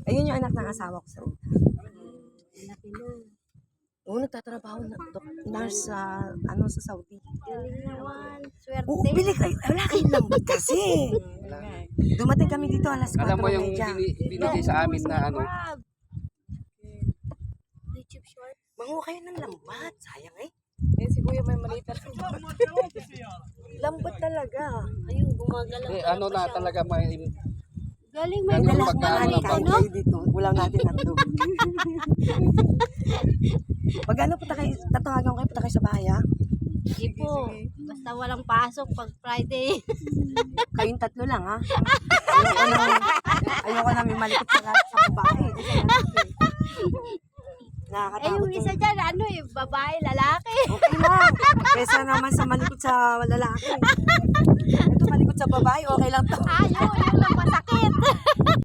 Ayun yung anak ng asawa ko sa una. Laki na. Oo, nagtatrabaho na nurse sa, sa Saudi. Galing naman. Swerte. Oo, bili kayo. Wala kayong lambat kasi. Dumating kami dito alas 4:30. Alam mo yung binigay sa amin na ano, YouTube short. Manguha kayo ng lambat. Sayang eh. Si Kuya may maliit na Lambat talaga. Ayun, gumagalaw. ano na talaga may Galing, may Ganun dalas pagka- na ano, dito, Kain no? kayo dito. Ulam natin hotdog. Pag ano, tatawagan ko kayo, punta kayo sa bahay ha? Hindi po. Basta walang pasok pag Friday. Kayong tatlo lang ha? Ayoko na may malikot sa babae. Eh, Nakakatakot yung isa dyan, babae, lalaki. Okay lang. Kesa naman sa malikot sa lalaki. Ito malikot sa babae, okay lang to. Ayun, yun lang masakit.